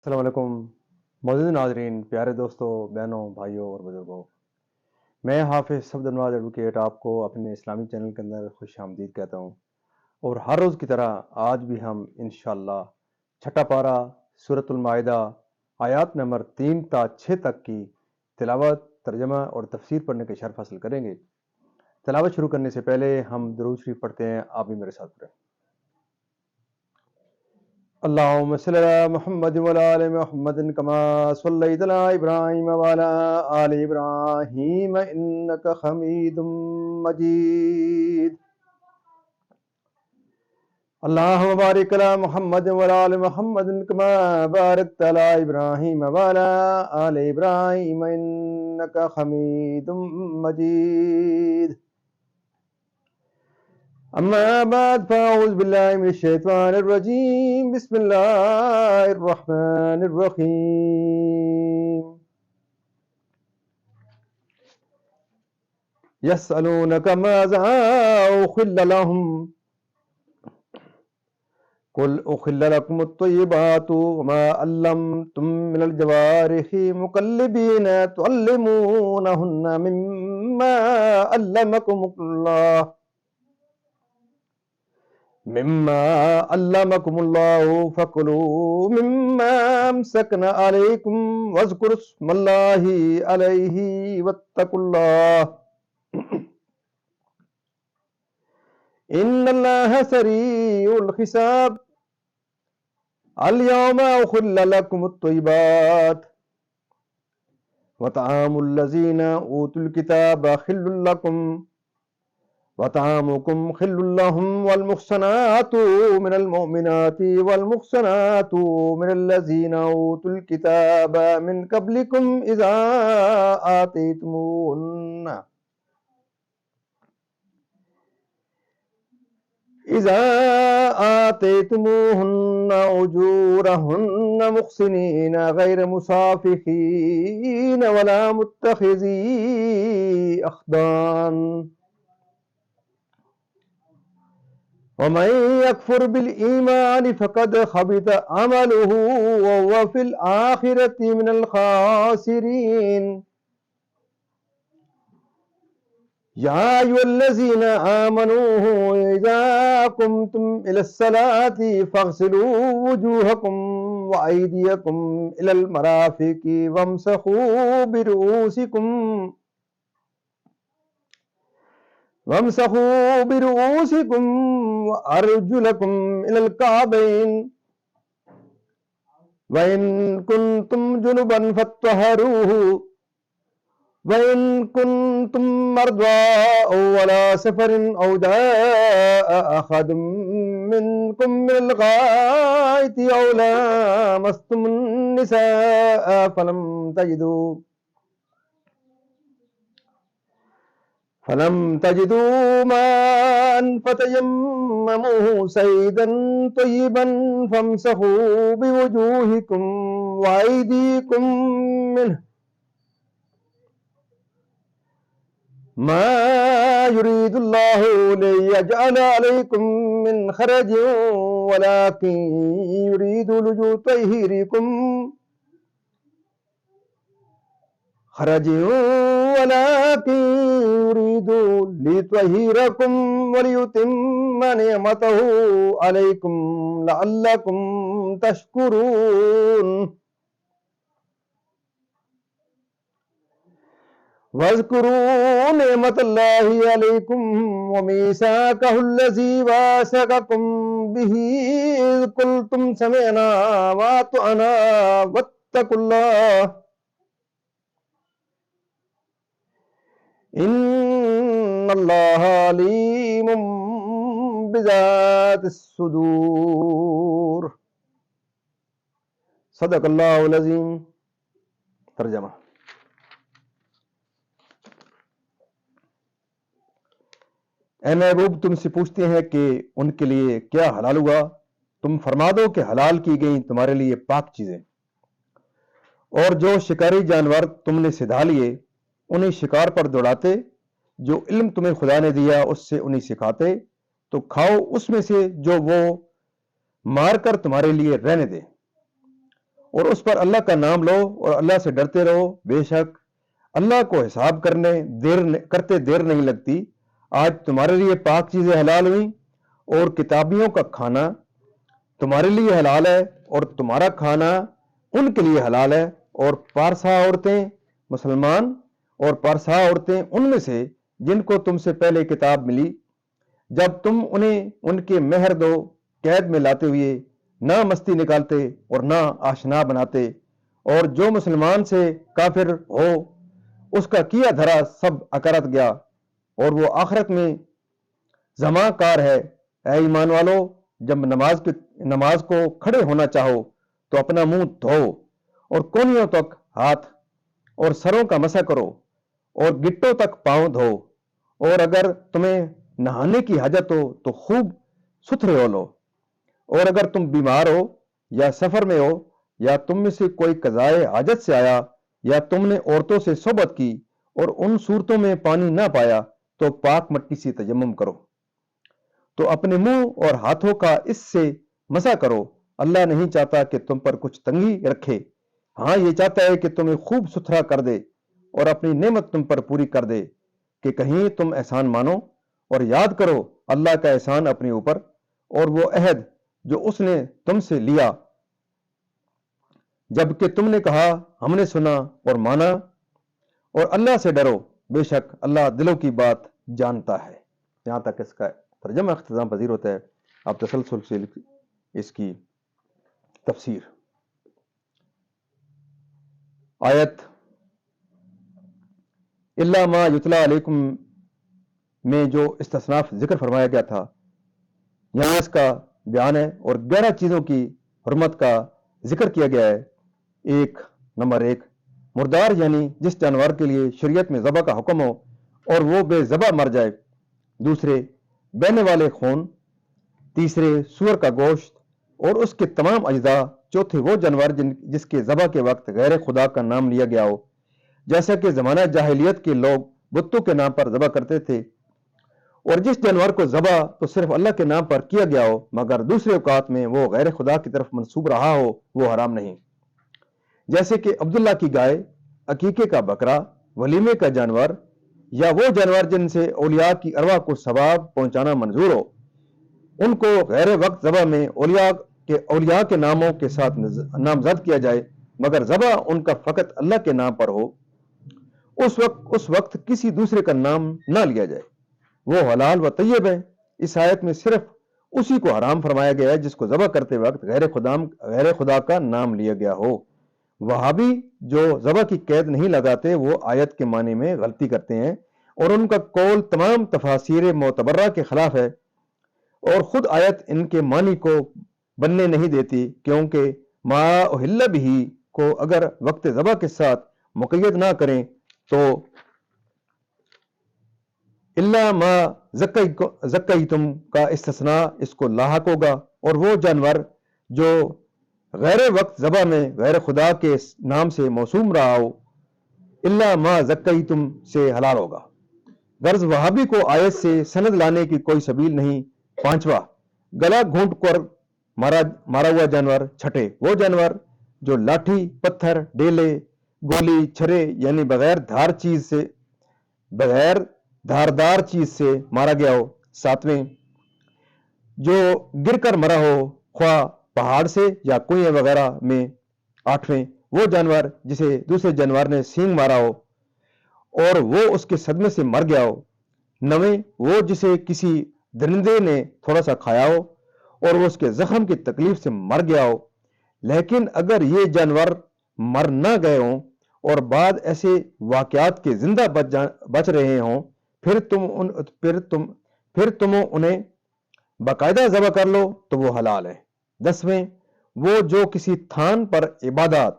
السلام علیکم معزز ناظرین، پیارے دوستوں، بہنوں، بھائیوں اور بزرگوں، میں حافظ صفد نواز ایڈوکیٹ آپ کو اپنے اسلامی چینل کے اندر خوش آمدید کہتا ہوں۔ اور ہر روز کی طرح آج بھی ہم انشاءاللہ چھٹا پارہ سورۃ المائدہ آیات نمبر 3 تا 6 تک کی تلاوت، ترجمہ اور تفسیر پڑھنے کے شرف حاصل کریں گے۔ تلاوت شروع کرنے سے پہلے ہم درود شریف پڑھتے ہیں، آپ بھی میرے ساتھ پڑھیں۔ اللهم صل على محمد وعلى آل محمد كما صليت على إبراهيم وعلى آل إبراهيم إنك حميد مجيد. اللهم بارك على محمد وعلى آل محمد كما باركت على إبراهيم وعلى آل إبراهيم إنك حميد مجيد. أما بعد فأعوذ بالله من الشيطان الرجيم. بسم الله الرحمن الرحيم. يسألونك ماذا أحل لهم قل أحل لكم الطيبات وما علمتم من الجوارح مكلبين تعلمونهن مما علمكم الله فكلوا مما أمسكن عليكم واذكروا اسم الله عليه واتقوا الله إن الله سريع الحساب. اليوم أحل لكم الطيبات وطعام الذين أوتوا الكتاب حل لكم وطعامكم حل لهم والمحصنات من المؤمنات والمحصنات من الذين أوتوا الكتاب من قبلكم إذا آتيتموهن أجورهن محصنين غير مسافحين ولا متخذي أخدان ومن يكفر بالإيمان فقد خبط عمله وهو في الآخرة من الخاسرين. يا أيها الذين آمنوا إذا قمتم إلى الصلاة فاغسلوا وجوهكم وأيديكم إلى المرافق وامسحوا برؤوسكم وأرجلكم إلى الكعبين وإن كنتم جنبا فاطهروا وإن كنتم مرضى أو على سفر أو جاء أحد منكم من الغائط أو لامستم النساء فلم تجدوا ماء فتيمموا صعيدا طيبا فامسحوا بوجوهكم وأيديكم منه ما يريد الله ليجعل عليكم من خرج ولكن يريد ليطهركم وليتم نعمته عليكم لعلكم تشكرون. واذكروا نعمة الله عليكم وميثاقه الذي واثقكم به إذ قلتم سمعنا وأطعنا واتقوا الله إن الله عليم بذات الصدور. صدق اللہ العظیم. ترجمہ. اے محبوب، تم سے پوچھتے ہیں کہ ان کے لیے کیا حلال ہوا؟ تم فرما دو کہ حلال کی گئیں تمہارے لیے پاک چیزیں، اور جو شکاری جانور تم نے سدھا لیے انہیں شکار پر دوڑاتے، جو علم تمہیں خدا نے دیا اس سے انہیں سکھاتے، تو کھاؤ اس میں سے جو وہ مار کر تمہارے لیے رہنے دے، اور اس پر اللہ کا نام لو اور اللہ سے ڈرتے رہو، بے شک اللہ کو حساب کرتے دیر نہیں لگتی۔ آج تمہارے لیے پاک چیزیں حلال ہوئیں اور کتابیوں کا کھانا تمہارے لیے حلال ہے اور تمہارا کھانا ان کے لیے حلال ہے، اور پارسا عورتیں مسلمان اور پارسا عورتیں ان میں سے جن کو تم سے پہلے کتاب ملی، جب تم انہیں ان کے مہر دو قید میں لاتے ہوئے نہ مستی نکالتے اور نہ آشنا بناتے، اور جو مسلمان سے کافر ہو اس کا کیا دھرا سب اکرت گیا اور وہ آخرت میں زماں کار ہے۔ اے ایمان والو، جب نماز کو کھڑے ہونا چاہو تو اپنا منہ دھو اور کونیوں تک ہاتھ اور سروں کا مسح کرو اور گٹوں تک پاؤں دھو، اور اگر تمہیں نہانے کی حاجت ہو تو خوب ستھرے ہو لو، اور اگر تم بیمار ہو یا سفر میں ہو یا تم میں سے کوئی قضائے حاجت سے آیا یا تم نے عورتوں سے صحبت کی اور ان صورتوں میں پانی نہ پایا تو پاک مٹی سے تیمم کرو، تو اپنے منہ اور ہاتھوں کا اس سے مسح کرو۔ اللہ نہیں چاہتا کہ تم پر کچھ تنگی رکھے، ہاں یہ چاہتا ہے کہ تمہیں خوب ستھرا کر دے اور اپنی نعمت تم پر پوری کر دے کہ کہیں تم احسان مانو، اور یاد کرو اللہ کا احسان اپنے اوپر اور وہ عہد جو اس نے تم سے لیا جب کہ تم نے کہا ہم نے سنا اور مانا، اور اللہ سے ڈرو، بے شک اللہ دلوں کی بات جانتا ہے۔ یہاں تک اس کا ترجمہ اختتام پذیر ہوتا ہے۔ آپ تسلسل سے اس کی تفسیر۔ آیت الا ما یتلا علیکم میں جو استثناف ذکر فرمایا گیا تھا، یہاں اس کا بیان ہے اور 11 چیزوں کی حرمت کا ذکر کیا گیا ہے۔ نمبر 1، مردار یعنی جس جانور کے لیے شریعت میں ذبح کا حکم ہو اور وہ بے ذبح مر جائے۔ دوسرے، بہنے والے خون۔ تیسرے، سور کا گوشت اور اس کے تمام اجزاء۔ چوتھے، وہ جانور جس کے ذبح کے وقت غیر خدا کا نام لیا گیا ہو، جیسا کہ زمانہ جاہلیت کے لوگ بتوں کے نام پر ذبح کرتے تھے، اور جس جانور کو ذبح تو صرف اللہ کے نام پر کیا گیا ہو مگر دوسرے اوقات میں وہ غیر خدا کی طرف منسوب رہا ہو، وہ حرام نہیں، جیسے کہ عبداللہ کی گائے، عقیقے کا بکرا، ولیمے کا جانور، یا وہ جانور جن سے اولیاء کی ارواح کو ثواب پہنچانا منظور ہو۔ ان کو غیر وقت ذبح میں اولیاء کے ناموں کے ساتھ نامزد کیا جائے مگر ذبح ان کا فقط اللہ کے نام پر ہو، اس وقت کسی دوسرے کا نام نہ لیا جائے، وہ حلال و طیب ہے۔ اس آیت میں صرف اسی کو حرام فرمایا گیا ہے جس کو ذبح کرتے وقت غیر خدا کا نام لیا گیا ہو۔ وہابی جو ذبح کی قید نہیں لگاتے وہ آیت کے معنی میں غلطی کرتے ہیں اور ان کا قول تمام تفاسیر معتبرہ کے خلاف ہے، اور خود آیت ان کے معنی کو بننے نہیں دیتی، کیونکہ ما احل بہ کو اگر وقت ذبح کے ساتھ مقید نہ کریں تو الا ما زکیتم کا استثناء اس کو لاحق ہوگا، اور وہ جانور جو غیر وقت ذبح میں غیر خدا کے نام سے موسوم رہا ہو، الا ما زکیتم سے حلال ہوگا۔ غرض وہابی کو آیت سے سند لانے کی کوئی سبیل نہیں۔ پانچواں، گلا گھونٹ کر مارا ہوا جانور۔ چھٹے، وہ جانور جو لاٹھی، پتھر، ڈیلے، گولی، چھرے یعنی بغیر دھاردار چیز سے مارا گیا ہو۔ ساتویں، جو گر کر مرا ہو خواہ پہاڑ سے یا کنویں وغیرہ میں۔ آٹھویں، وہ جانور جسے دوسرے جانور نے سینگ مارا ہو اور وہ اس کے صدمے سے مر گیا ہو۔ نویں، وہ جسے کسی درندے نے تھوڑا سا کھایا ہو اور وہ اس کے زخم کی تکلیف سے مر گیا ہو۔ لیکن اگر یہ جانور مر نہ گئے ہوں اور بعد ایسے واقعات کے زندہ بچ رہے ہوں، پھر تم انہیں باقاعدہ ذبح کر لو تو وہ حلال ہے۔ 10ویں، وہ جو کسی تھان پر عبادات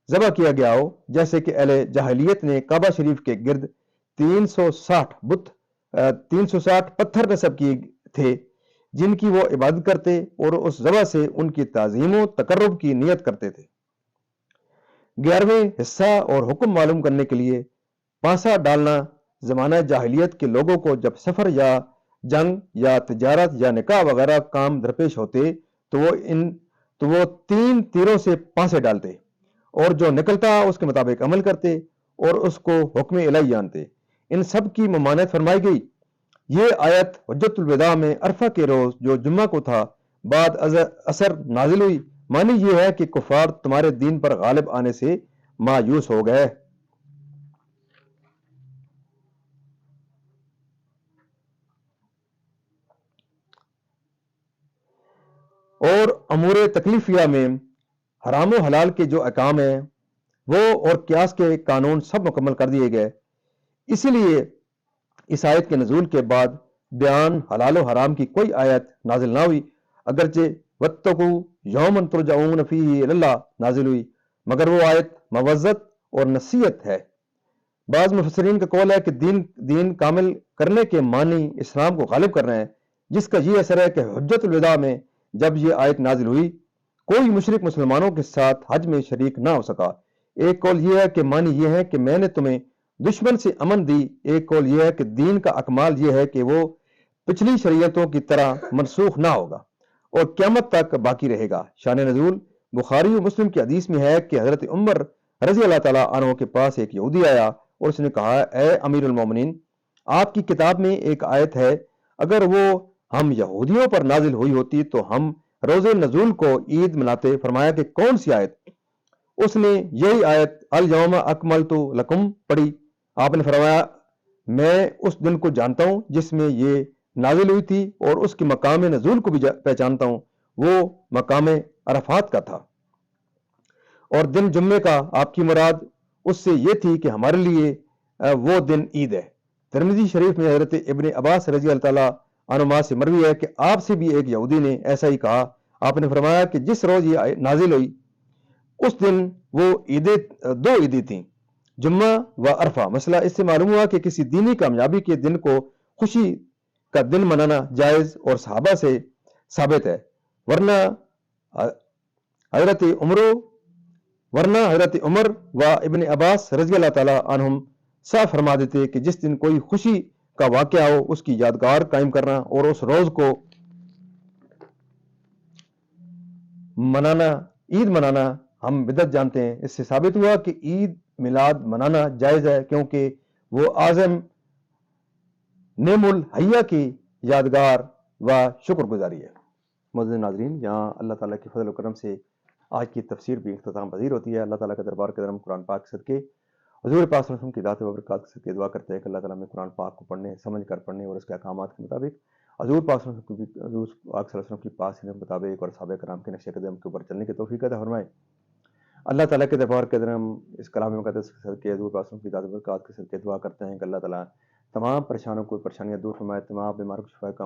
ذبح کیا گیا ہو، جیسے کہ اہل جاہلیت نے کعبہ شریف کے گرد 360 پتھر نصب کیے تھے جن کی وہ عبادت کرتے اور اس ذبح سے ان کی تعظیم و تقرب کی نیت کرتے تھے۔ 11ویں، حصہ اور حکم معلوم کرنے کے لیے پانسا ڈالنا۔ زمانہ جاہلیت کے لوگوں کو جب سفر یا جنگ یا تجارت یا نکاح وغیرہ کام درپیش ہوتے تو وہ ان تو وہ 3 تیروں سے پھانسے ڈالتے اور جو نکلتا اس کے مطابق عمل کرتے اور اس کو حکم الہی جانتے۔ ان سب کی ممانعت فرمائی گئی۔ یہ آیت حجت الوداع میں عرفہ کے روز جو جمعہ کو تھا بعد اثر نازل ہوئی۔ معنی یہ ہے کہ کفار تمہارے دین پر غالب آنے سے مایوس ہو گئے۔ اور امور تکلیفیہ میں حرام و حلال کے جو احکام ہیں وہ اور قیاس کے قانون سب مکمل کر دیے گئے۔ اسی لیے اس آیت کے نزول کے بعد بیان حلال و حرام کی کوئی آیت نازل نہ ہوئی، اگرچہ وَاتَّقُوا يَوْمًا تُرْجَعُونَ فِيهِ إِلَى اللَّهِ نازل ہوئی، مگر وہ آیت موعظت اور نصیحت ہے۔ بعض مفسرین کا قول ہے کہ دین کامل کرنے کے معنی اسلام کو غالب کرنا ہے، جس کا یہ اثر ہے کہ حجت الوداع میں جب یہ آیت نازل ہوئی کوئی مشرک مسلمانوں کے ساتھ حج میں شریک نہ ہو سکا۔ ایک قول یہ ہے کہ معنی یہ ہے کہ میں نے تمہیں دشمن سے امن دی۔ ایک قول یہ ہے کہ دین کا اکمال یہ ہے کہ وہ پچھلی شریعتوں کی طرح منسوخ نہ ہوگا اور قیامت تک باقی رہے گا۔ شان نزول بخاری و مسلم کی حدیث میں ہے کہ حضرت عمر رضی اللہ تعالیٰ عنہ کے پاس ایک یہودی آیا اور اس نے کہا، اے امیر المومنین، آپ کی کتاب میں ایک آیت ہے، اگر وہ ہم یہودیوں پر نازل ہوئی ہوتی تو ہم روز نزول کو عید مناتے۔ فرمایا کہ کون سی آیت؟ اس نے یہی آیت الیوم اکملت لکم پڑھی۔ آپ نے فرمایا، میں اس دن کو جانتا ہوں جس میں یہ نازل ہوئی تھی اور اس کی مقام نزول کو بھی پہچانتا ہوں، وہ مقام عرفات کا تھا، اور دن جمعے کا آپ کی مراد اس سے یہ تھی کہ ہمارے لیے وہ دن عید ہے۔ ترمذی شریف میں حضرت ابن عباس رضی اللہ تعالیٰ عنہما سے مروی ہے کہ آپ سے بھی ایک یہودی نے ایسا ہی کہا۔ آپ نے فرمایا کہ جس روز یہ نازل ہوئی اس دن وہ دو عیدیں تھیں، جمعہ و عرفہ۔ مسئلہ اس سے معلوم ہوا کہ کسی دینی کامیابی کے دن کو خوشی کا دن منانا جائز اور صحابہ سے ثابت ہے، ورنہ حضرت عمر و ابن عباس رضی اللہ تعالیٰ عنہم صاف فرما دیتے کہ جس دن کوئی خوشی کا واقعہ ہو اس کی یادگار قائم کرنا اور اس روز کو عید منانا ہم بدعت جانتے ہیں۔ اس سے ثابت ہوا کہ عید میلاد منانا جائز ہے، کیونکہ وہ اعظم نعم الحیہ کی یادگار و شکر گزاری ہے۔ معزز ناظرین، یہاں اللہ تعالیٰ کے فضل و کرم سے آج کی تفسیر بھی اختتام پذیر ہوتی ہے۔ اللہ تعالیٰ کے دربار کے درم قرآن پاک کے صدقے حضور پاک صلی اللہ علیہ وسلم کی ذات و برکات کے صدقے دعا کرتے ہیں کہ اللہ تعالیٰ میں قرآن پاک کو پڑھنے، سمجھ کر پڑھنے اور اس کے احکامات کے مطابق حضور پاک صلی اللہ علیہ وسلم کی پاس کے مطابق اور صحابہ کرام کے نقش قدم کے اوپر چلنے کی توفیق عطا فرمائے۔ اللہ تعالیٰ کے دربار کے درم اس کلام مقدس کے صدقے حضور پاک صلی اللہ علیہ وسلم کی ذات و برکات کے صدقے دعا کرتے ہیں کہ اللہ تعالیٰ تمام پریشانوں کو پریشانیاں دور فرمائے، تمام بیماروں کو شفا کامل